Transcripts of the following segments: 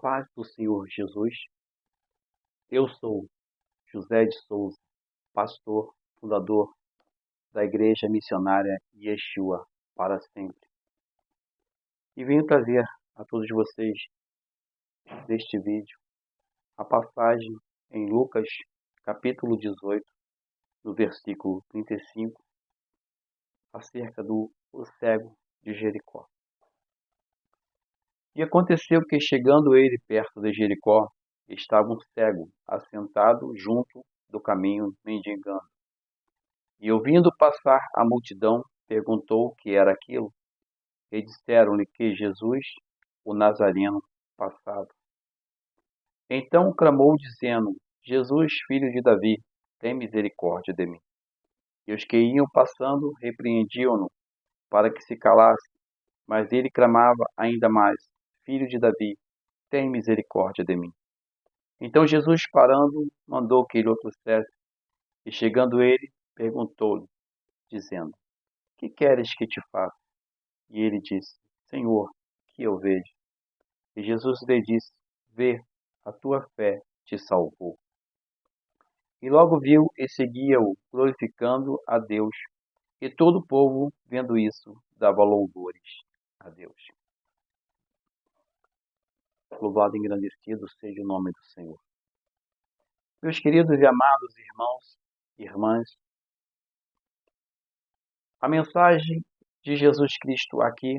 paz do Senhor Jesus. Eu sou José de Souza, pastor, fundador da Igreja Missionária Yeshua para sempre. E venho trazer a todos vocês deste vídeo a passagem em Lucas capítulo 18, no versículo 35, acerca do cego de Jericó. E aconteceu que, chegando ele perto de Jericó, estava um cego assentado junto do caminho, mendigando. E, ouvindo passar a multidão, perguntou o que era aquilo. E disseram-lhe que Jesus, o Nazareno, passava. Então clamou, dizendo: Jesus, filho de Davi, tem misericórdia de mim. E os que iam passando repreendiam-no para que se calasse, mas ele clamava ainda mais: Filho de Davi, tem misericórdia de mim. Então Jesus, parando, mandou que ele o trouxesse, e chegando ele, perguntou-lhe, dizendo: Que queres que te faça? E ele disse: Senhor, que eu veja. E Jesus lhe disse: Vê, a tua fé te salvou. E logo viu e seguia-o, glorificando a Deus. E todo o povo, vendo isso, dava louvores a Deus. Louvado e engrandecido seja o nome do Senhor. Meus queridos e amados irmãos e irmãs, a mensagem de Jesus Cristo aqui,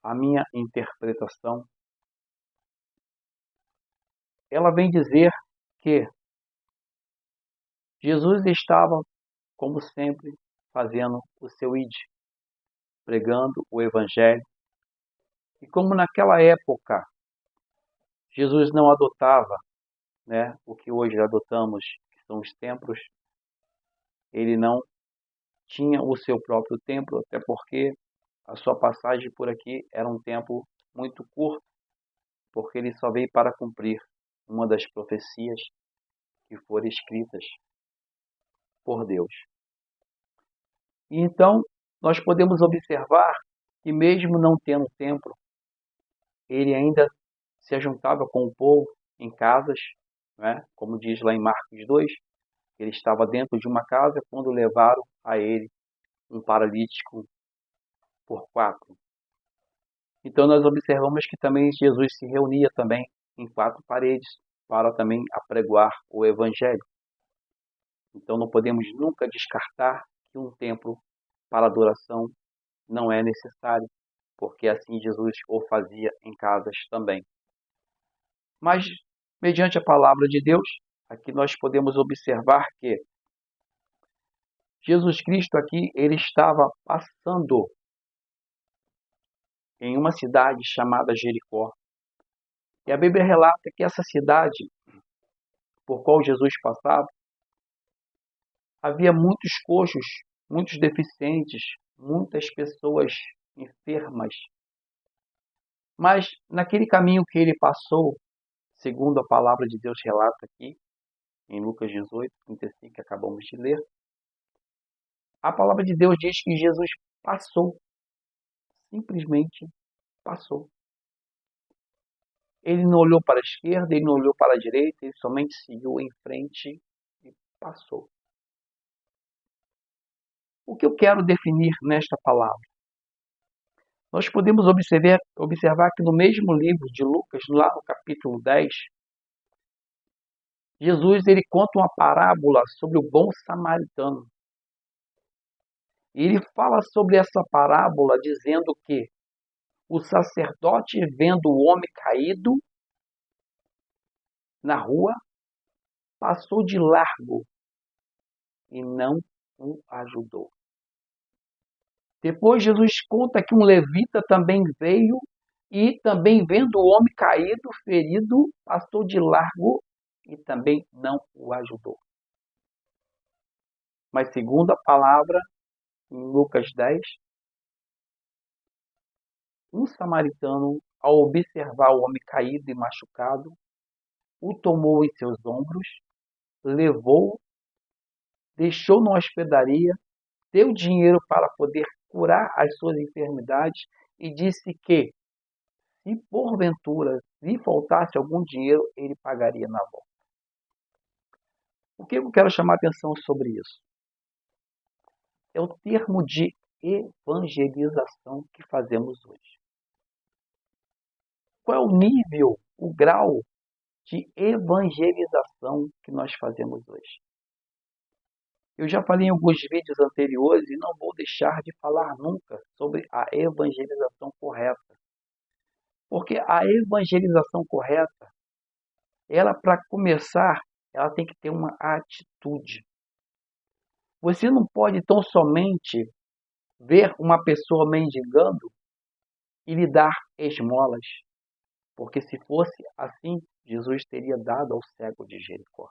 a minha interpretação, ela vem dizer que Jesus estava, como sempre, fazendo o seu id, pregando o Evangelho. E como naquela época Jesus não adotava, o que hoje adotamos, que são os templos, ele não tinha o seu próprio templo, até porque a sua passagem por aqui era um tempo muito curto, porque ele só veio para cumprir uma das profecias que foram escritas por Deus. E então, nós podemos observar que mesmo não tendo templo, ele ainda se ajuntava com o povo em casas, como diz lá em Marcos 2, ele estava dentro de uma casa quando levaram a ele um paralítico por 4. Então nós observamos que também Jesus se reunia também em 4 paredes para também apregoar o Evangelho. Então não podemos nunca descartar que um templo para adoração não é necessário, porque assim Jesus o fazia em casas também. Mas, mediante a palavra de Deus, aqui nós podemos observar que Jesus Cristo aqui, ele estava passando em uma cidade chamada Jericó. E a Bíblia relata que essa cidade, por qual Jesus passava, havia muitos coxos, muitos deficientes, muitas pessoas enfermas. Mas naquele caminho que ele passou, segundo a palavra de Deus relata aqui, em Lucas 18, 35, que acabamos de ler, a palavra de Deus diz que Jesus passou, simplesmente passou. Ele não olhou para a esquerda, ele não olhou para a direita, ele somente seguiu em frente e passou. O que eu quero definir nesta palavra? Nós podemos observar que no mesmo livro de Lucas, lá no capítulo 10, Jesus ele conta uma parábola sobre o bom samaritano. E ele fala sobre essa parábola dizendo que o sacerdote, vendo o homem caído na rua, passou de largo e não o ajudou. Depois Jesus conta que um levita também veio e também vendo o homem caído, ferido, passou de largo e também não o ajudou. Mas segundo a palavra, em Lucas 10, um samaritano, ao observar o homem caído e machucado, o tomou em seus ombros, levou, deixou na hospedaria, deu dinheiro para poder curar as suas enfermidades e disse que, se porventura lhe faltasse algum dinheiro, ele pagaria na volta. O que eu quero chamar a atenção sobre isso? É o termo de evangelização que fazemos hoje. Qual é o nível, o grau de evangelização que nós fazemos hoje? Eu já falei em alguns vídeos anteriores e não vou deixar de falar nunca sobre a evangelização correta. Porque a evangelização correta, ela, para começar, ela tem que ter uma atitude. Você não pode tão somente ver uma pessoa mendigando e lhe dar esmolas. Porque se fosse assim, Jesus teria dado ao cego de Jericó.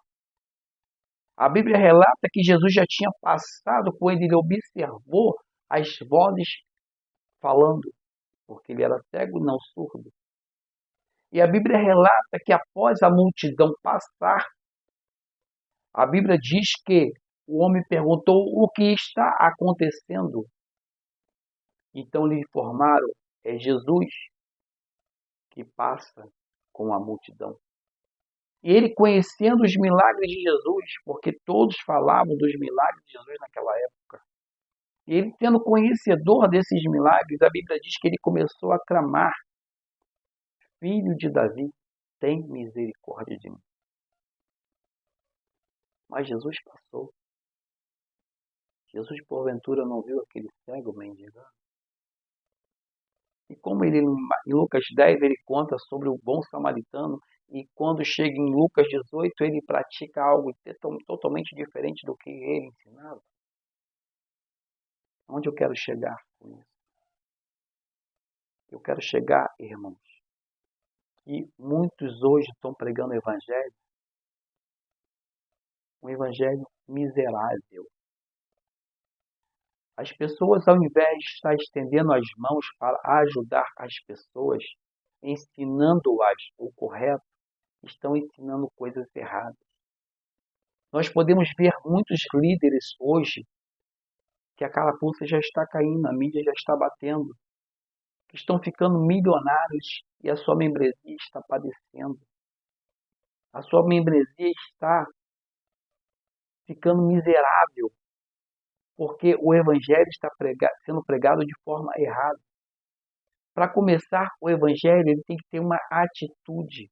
A Bíblia relata que Jesus já tinha passado por ele, ele observou as vozes falando, porque ele era cego e não surdo. E a Bíblia relata que após a multidão passar, a Bíblia diz que o homem perguntou o que está acontecendo. Então lhe informaram, é Jesus que passa com a multidão. E ele, conhecendo os milagres de Jesus, porque todos falavam dos milagres de Jesus naquela época, e ele, sendo conhecedor desses milagres, a Bíblia diz que ele começou a clamar: Filho de Davi, tem misericórdia de mim. Mas Jesus passou. Jesus, porventura, não viu aquele cego mendigando? E como ele, em Lucas 10, ele conta sobre o bom samaritano, e quando chega em Lucas 18, ele pratica algo totalmente diferente do que ele ensinava. Onde eu quero chegar com isso? Eu quero chegar, irmãos, que muitos hoje estão pregando o evangelho, um evangelho miserável. As pessoas, ao invés de estar estendendo as mãos para ajudar as pessoas, ensinando-as o correto, estão ensinando coisas erradas. Nós podemos ver muitos líderes hoje que a carapuça já está caindo, a mídia já está batendo, que estão ficando milionários e a sua membresia está padecendo. A sua membresia está ficando miserável, porque o evangelho está sendo pregado de forma errada. Para começar, o evangelho ele tem que ter uma atitude.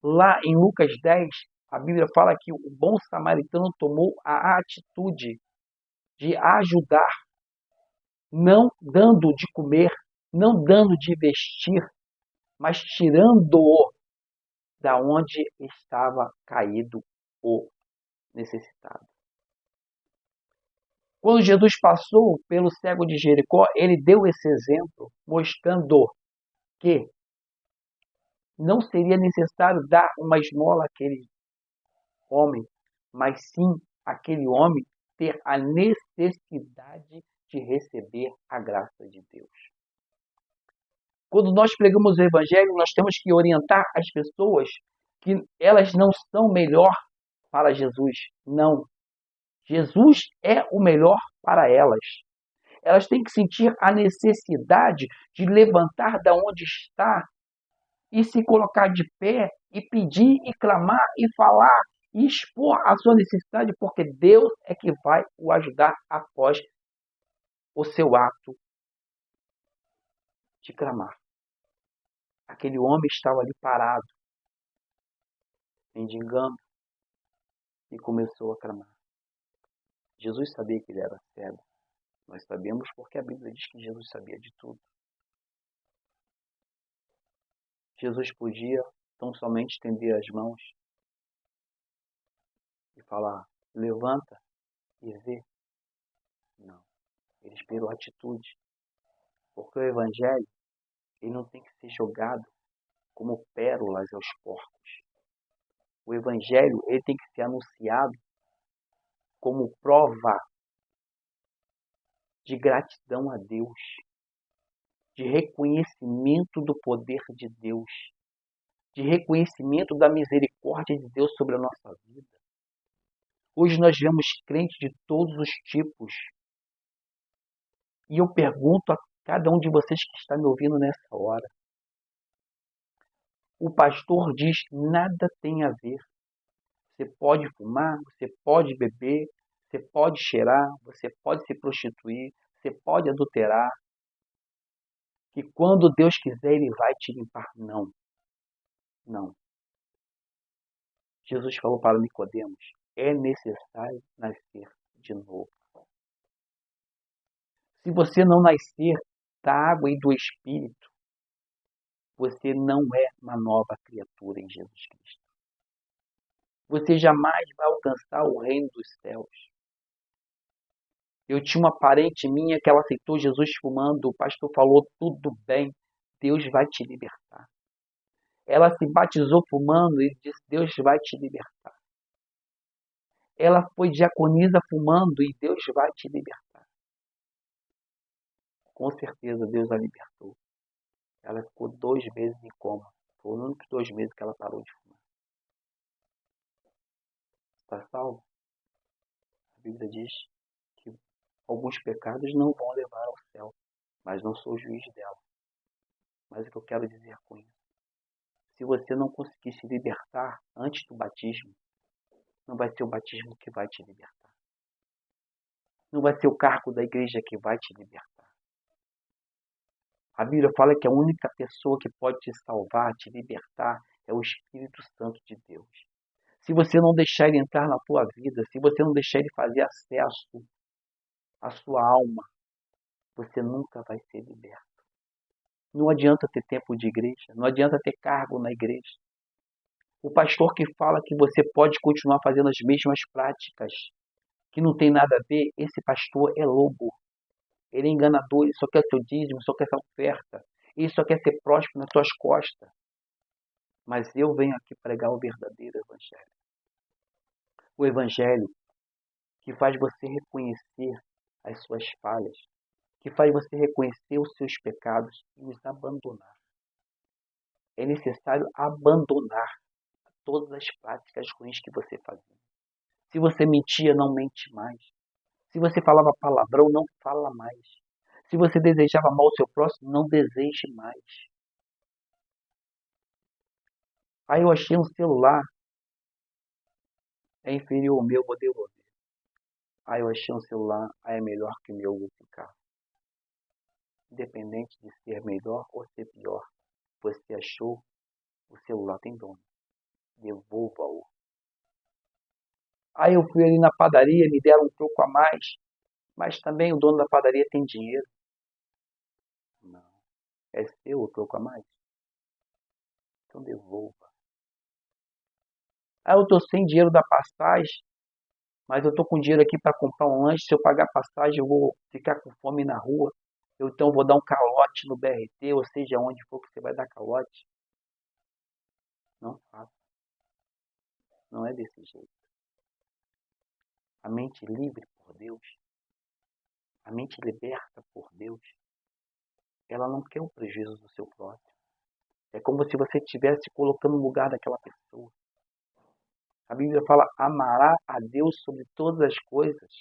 Lá em Lucas 10, a Bíblia fala que o bom samaritano tomou a atitude de ajudar, não dando de comer, não dando de vestir, mas tirando-o da onde estava caído o necessitado. Quando Jesus passou pelo cego de Jericó, ele deu esse exemplo, mostrando que não seria necessário dar uma esmola àquele homem, mas sim aquele homem ter a necessidade de receber a graça de Deus. Quando nós pregamos o evangelho, nós temos que orientar as pessoas que elas não são melhor para Jesus. Não. Jesus é o melhor para elas. Elas têm que sentir a necessidade de levantar da onde está e se colocar de pé e pedir e clamar e falar e expor a sua necessidade, porque Deus é que vai o ajudar após o seu ato de clamar. Aquele homem estava ali parado, mendigando, e começou a clamar. Jesus sabia que ele era cego. Nós sabemos porque a Bíblia diz que Jesus sabia de tudo. Jesus podia tão somente estender as mãos e falar: levanta e vê. Não. Ele esperou atitude. Porque o evangelho ele não tem que ser jogado como pérolas aos porcos. O evangelho ele tem que ser anunciado como prova de gratidão a Deus, de reconhecimento do poder de Deus, de reconhecimento da misericórdia de Deus sobre a nossa vida. Hoje nós vemos crentes de todos os tipos. E eu pergunto a cada um de vocês que está me ouvindo nessa hora: O pastor diz: nada tem a ver. Você pode fumar, você pode beber, você pode cheirar, você pode se prostituir, você pode adulterar. Que quando Deus quiser, Ele vai te limpar. Não, não. Jesus falou para Nicodemos: é necessário nascer de novo. Se você não nascer da água e do Espírito, você não é uma nova criatura em Jesus Cristo. Você jamais vai alcançar o reino dos céus. Eu tinha uma parente minha que ela aceitou Jesus fumando. O pastor falou: tudo bem, Deus vai te libertar. Ela se batizou fumando e disse: Deus vai te libertar. Ela foi diaconisa fumando e Deus vai te libertar. Com certeza Deus a libertou. Ela ficou 2 meses em coma. Foram os únicos 2 meses que ela parou de fumar. Está salvo? A Bíblia diz que alguns pecados não vão levar ao céu, mas não sou o juiz dela. Mas o que eu quero dizer com isso? Se você não conseguir se libertar antes do batismo, não vai ser o batismo que vai te libertar. Não vai ser o cargo da igreja que vai te libertar. A Bíblia fala que a única pessoa que pode te salvar, te libertar, é o Espírito Santo de Deus. Se você não deixar ele entrar na tua vida, se você não deixar ele fazer acesso à sua alma, você nunca vai ser liberto. Não adianta ter tempo de igreja, não adianta ter cargo na igreja. O pastor que fala que você pode continuar fazendo as mesmas práticas, que não tem nada a ver, esse pastor é lobo. Ele é enganador, ele só quer seu dízimo, só quer essa oferta. Ele só quer ser próspero nas tuas costas. Mas eu venho aqui pregar o verdadeiro evangelho. O evangelho que faz você reconhecer as suas falhas, que faz você reconhecer os seus pecados e os abandonar. É necessário abandonar todas as práticas ruins que você fazia. Se você mentia, não mente mais. Se você falava palavrão, não fala mais. Se você desejava mal ao seu próximo, não deseje mais. Aí eu achei um celular, é inferior ao meu, vou devolver. Aí eu achei um celular, aí é melhor que o meu, vou ficar. Independente de ser melhor ou ser pior, você achou, o celular tem dono. Devolva-o. Aí eu fui ali na padaria, me deram um troco a mais, mas também o dono da padaria tem dinheiro. Não. É seu o troco a mais? Então devolva. Aí eu estou sem dinheiro da passagem, mas eu estou com dinheiro aqui para comprar um lanche. Se eu pagar a passagem, eu vou ficar com fome na rua. Eu então vou dar um calote no BRT, ou seja, onde for que você vai dar calote. Não faça. Não é desse jeito. A mente livre por Deus, a mente liberta por Deus, ela não quer o prejuízo do seu próximo. É como se você estivesse colocando no lugar daquela pessoa. A Bíblia fala: amará a Deus sobre todas as coisas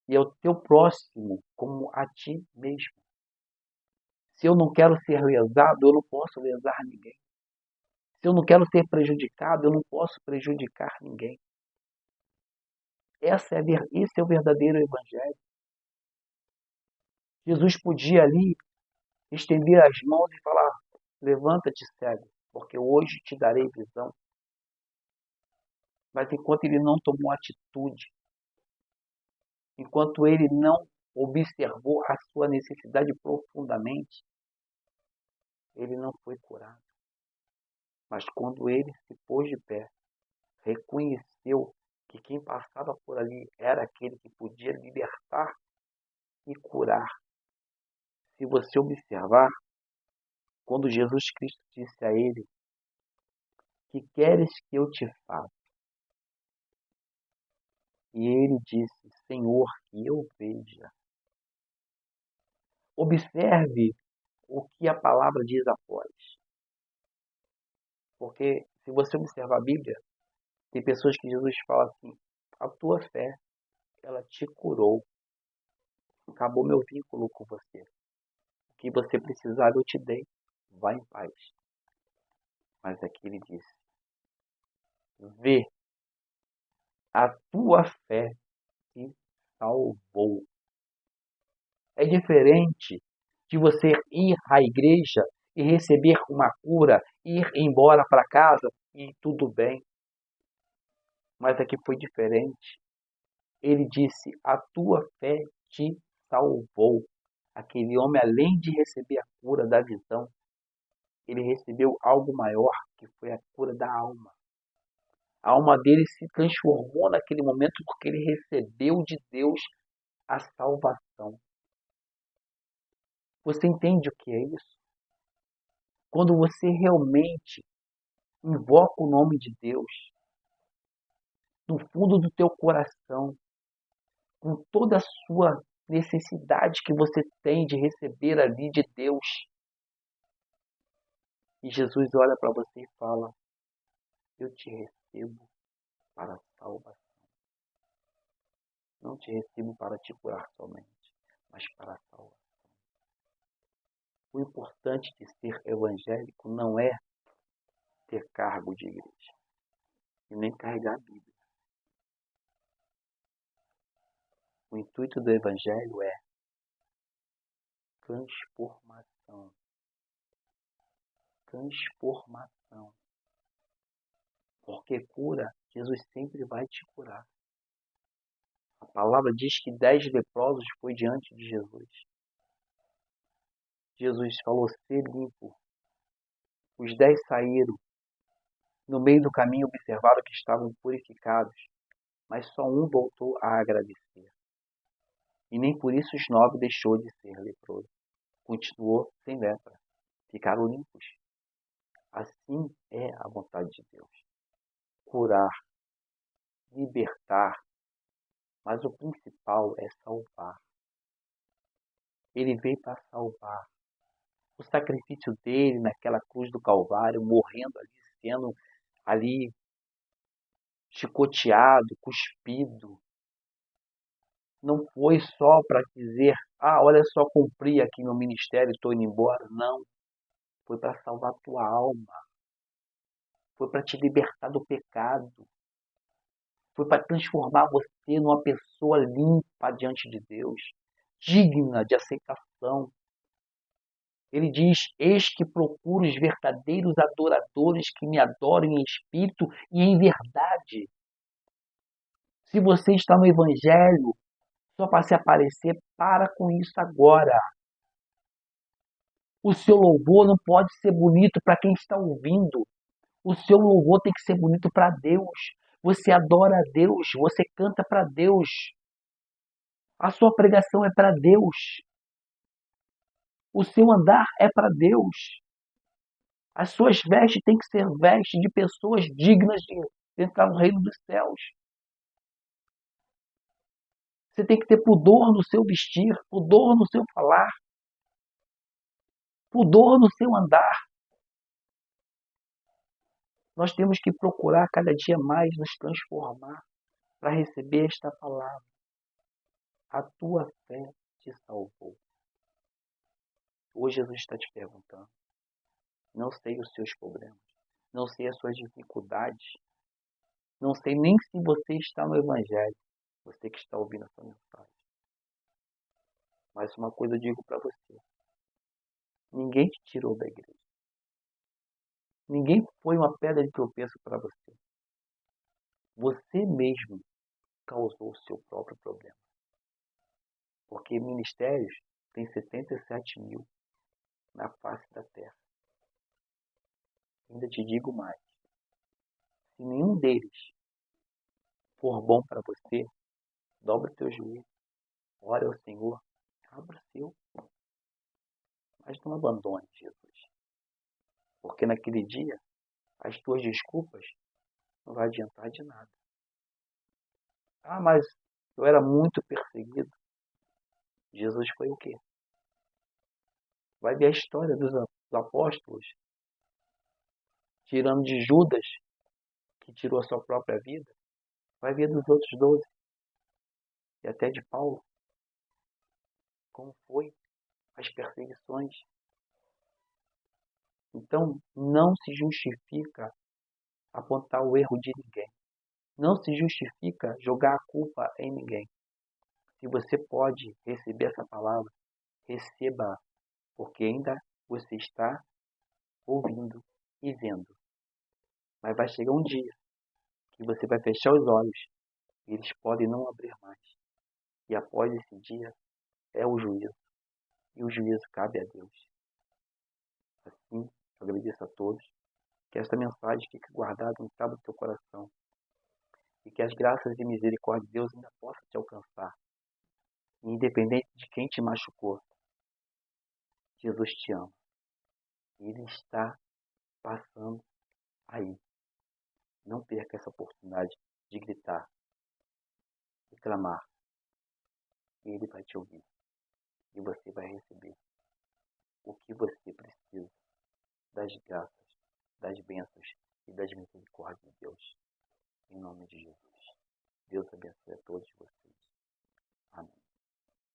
e ao teu próximo como a ti mesmo. Se eu não quero ser lesado, eu não posso lesar ninguém. Se eu não quero ser prejudicado, eu não posso prejudicar ninguém. Esse é o verdadeiro evangelho. Jesus podia ali estender as mãos e falar: levanta-te, cego, porque hoje te darei visão. Mas enquanto ele não tomou atitude, enquanto ele não observou a sua necessidade profundamente, ele não foi curado. Mas quando ele se pôs de pé, reconheceu que quem passava por ali era aquele que podia libertar e curar. Se você observar, quando Jesus Cristo disse a ele: que queres que eu te faça? E ele disse: Senhor, que eu veja. Observe o que a palavra diz após. Porque se você observar a Bíblia, tem pessoas que Jesus fala assim: a tua fé, ela te curou. Acabou meu vínculo com você. O que você precisava eu te dei. Vá em paz. Mas aqui ele disse: vê, a tua fé te salvou. É diferente de você ir à igreja e receber uma cura, ir embora para casa e tudo bem. Mas aqui foi diferente. Ele disse: a tua fé te salvou. Aquele homem, além de receber a cura da visão, ele recebeu algo maior, que foi a cura da alma. A alma dele se transformou naquele momento porque ele recebeu de Deus a salvação. Você entende o que é isso? Quando você realmente invoca o nome de Deus, no fundo do teu coração, com toda a sua necessidade que você tem de receber ali de Deus, e Jesus olha para você e fala: eu te recebo para a salvação. Não te recebo para te curar somente, mas para a salvação. O importante de ser evangélico não é ter cargo de igreja e nem carregar a Bíblia. O intuito do evangelho é transformação. Transformação. Porque cura, Jesus sempre vai te curar. A palavra diz que 10 leprosos foi diante de Jesus. Jesus falou: ser limpo. Os 10 saíram. No meio do caminho observaram que estavam purificados, mas só um voltou a agradecer. E nem por isso os 9 deixou de ser leproso. Continuou sem lepra. Ficaram limpos. Assim é a vontade de Deus. Curar, libertar, mas o principal é salvar. Ele veio para salvar. O sacrifício dele naquela cruz do Calvário, morrendo ali, sendo ali chicoteado, cuspido, não foi só para dizer: olha só, cumpri aqui meu ministério, estou indo embora. Não. Foi para salvar a tua alma. Foi para te libertar do pecado. Foi para transformar você numa pessoa limpa diante de Deus, digna de aceitação. Ele diz: eis que procuro os verdadeiros adoradores que me adorem em espírito e em verdade. Se você está no Evangelho, só para se aparecer, para com isso agora. O seu louvor não pode ser bonito para quem está ouvindo. O seu louvor tem que ser bonito para Deus. Você adora a Deus, você canta para Deus. A sua pregação é para Deus. O seu andar é para Deus. As suas vestes têm que ser vestes de pessoas dignas de entrar no reino dos céus. Você tem que ter pudor no seu vestir, pudor no seu falar, pudor no seu andar. Nós temos que procurar cada dia mais nos transformar para receber esta palavra. A tua fé te salvou. Hoje Jesus está te perguntando. Não sei os seus problemas. Não sei as suas dificuldades. Não sei nem se você está no Evangelho. Você que está ouvindo essa mensagem. Mas uma coisa eu digo para você. Ninguém te tirou da igreja. Ninguém foi uma pedra de tropeço para você. Você mesmo causou o seu próprio problema. Porque ministérios tem 77 mil na face da terra. Ainda te digo mais. Se nenhum deles for bom para você, dobra o teu joelho, ore ao Senhor, abra o seu. Mas não abandone Jesus. Porque naquele dia, as tuas desculpas não vai adiantar de nada. Mas eu era muito perseguido. Jesus foi o quê? Vai ver a história dos apóstolos, tirando de Judas, que tirou a sua própria vida. Vai ver dos outros 12. E até de Paulo. Como foi as perseguições. Então, não se justifica apontar o erro de ninguém. Não se justifica jogar a culpa em ninguém. Se você pode receber essa palavra, receba, porque ainda você está ouvindo e vendo. Mas vai chegar um dia que você vai fechar os olhos e eles podem não abrir mais. E após esse dia é o juízo. E o juízo cabe a Deus. Assim, eu agradeço a todos. Que esta mensagem fique guardada no tábua do teu coração. E que as graças e misericórdia de Deus ainda possam te alcançar. Independente de quem te machucou, Jesus te ama. Ele está passando aí. Não perca essa oportunidade de gritar e clamar. Ele vai te ouvir. E você vai receber o que você precisa das graças, das bênçãos e das misericórdias de Deus. Em nome de Jesus. Deus abençoe a todos.